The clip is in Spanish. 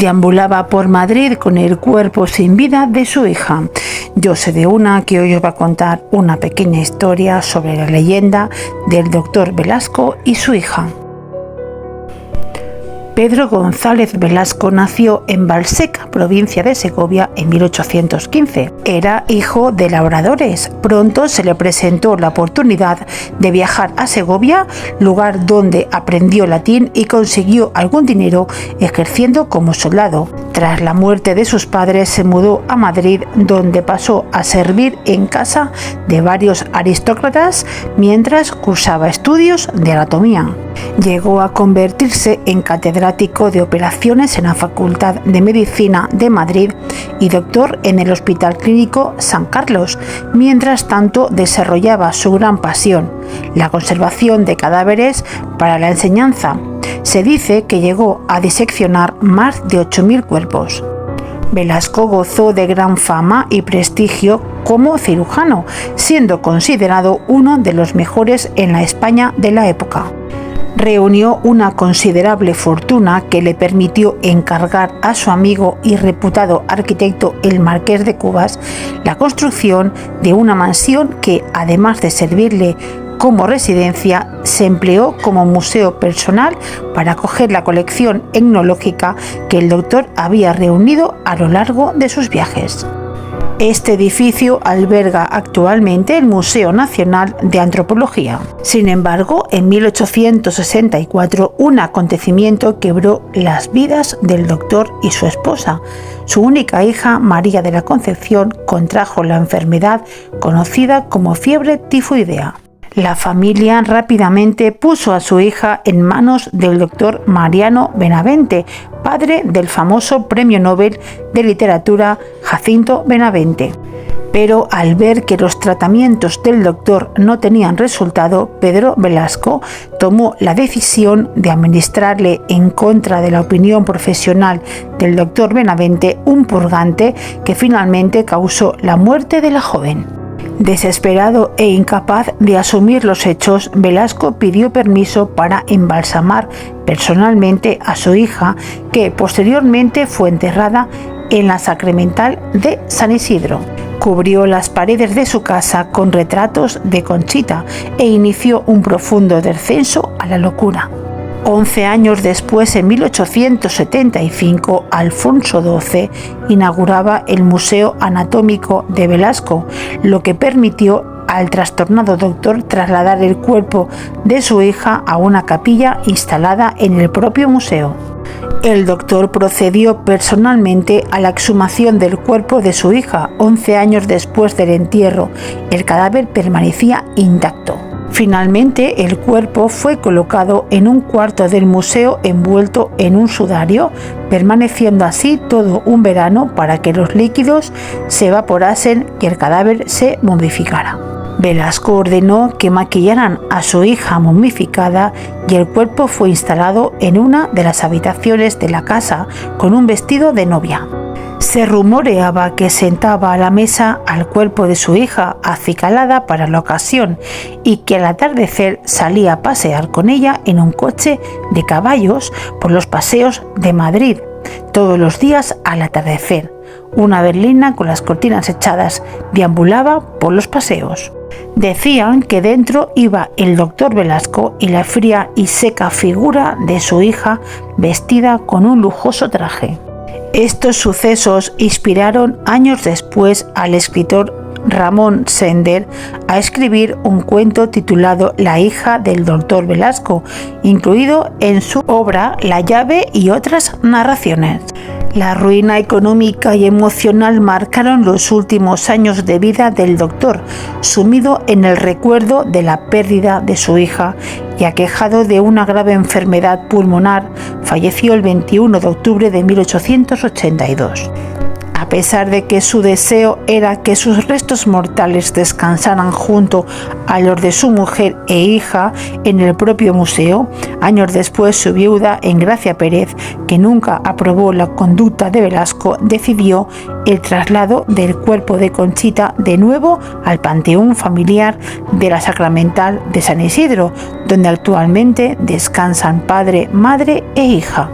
deambulaba por Madrid con el cuerpo sin vida de su hija. Yo sé de una que hoy os va a contar una pequeña historia sobre la leyenda del doctor Velasco y su hija. Pedro González Velasco nació en Valseca, provincia de Segovia, en 1815. Era hijo de labradores. Pronto se le presentó la oportunidad de viajar a Segovia, lugar donde aprendió latín y consiguió algún dinero ejerciendo como soldado. Tras la muerte de sus padres se mudó a Madrid, donde pasó a servir en casa de varios aristócratas mientras cursaba estudios de anatomía. Llegó a convertirse en catedrático de operaciones en la Facultad de Medicina de Madrid y doctor en el Hospital Clínico San Carlos. Mientras tanto, desarrollaba su gran pasión, la conservación de cadáveres para la enseñanza. Se dice que llegó a diseccionar más de 8.000 cuerpos. Velasco gozó de gran fama y prestigio como cirujano, siendo considerado uno de los mejores en la España de la época. Reunió una considerable fortuna que le permitió encargar a su amigo y reputado arquitecto el Marqués de Cubas la construcción de una mansión que, además de servirle como residencia, se empleó como museo personal para acoger la colección etnológica que el doctor había reunido a lo largo de sus viajes. Este edificio alberga actualmente el Museo Nacional de Antropología. Sin embargo, en 1864, un acontecimiento quebró las vidas del doctor y su esposa. Su única hija, María de la Concepción, contrajo la enfermedad conocida como fiebre tifoidea. La familia rápidamente puso a su hija en manos del doctor Mariano Benavente, padre del famoso Premio Nobel de Literatura Jacinto Benavente. Pero al ver que los tratamientos del doctor no tenían resultado, Pedro Velasco tomó la decisión de administrarle, en contra de la opinión profesional del doctor Benavente, un purgante que finalmente causó la muerte de la joven. Desesperado e incapaz de asumir los hechos, Velasco pidió permiso para embalsamar personalmente a su hija, que posteriormente fue enterrada en la Sacramental de San Isidro. Cubrió las paredes de su casa con retratos de Conchita e inició un profundo descenso a la locura. 11 años después, en 1875, Alfonso XII inauguraba el Museo Anatómico de Velasco, lo que permitió al trastornado doctor trasladar el cuerpo de su hija a una capilla instalada en el propio museo. El doctor procedió personalmente a la exhumación del cuerpo de su hija 11 años después del entierro. El cadáver permanecía intacto. Finalmente, el cuerpo fue colocado en un cuarto del museo envuelto en un sudario, permaneciendo así todo un verano para que los líquidos se evaporasen y el cadáver se momificara. Velasco ordenó que maquillaran a su hija momificada y el cuerpo fue instalado en una de las habitaciones de la casa con un vestido de novia. Se rumoreaba que sentaba a la mesa al cuerpo de su hija, acicalada para la ocasión, y que al atardecer salía a pasear con ella en un coche de caballos por los paseos de Madrid, todos los días al atardecer. Una berlina con las cortinas echadas deambulaba por los paseos. Decían que dentro iba el doctor Velasco y la fría y seca figura de su hija vestida con un lujoso traje. Estos sucesos inspiraron años después al escritor Ramón Sender a escribir un cuento titulado La hija del doctor Velasco, incluido en su obra La llave y otras narraciones. La ruina económica y emocional marcaron los últimos años de vida del doctor, sumido en el recuerdo de la pérdida de su hija y aquejado de una grave enfermedad pulmonar. Falleció el 21 de octubre de 1882. A pesar de que su deseo era que sus restos mortales descansaran junto a los de su mujer e hija en el propio museo, años después su viuda, Engracia Pérez, que nunca aprobó la conducta de Velasco, decidió el traslado del cuerpo de Conchita de nuevo al panteón familiar de la Sacramental de San Isidro, donde actualmente descansan padre, madre e hija.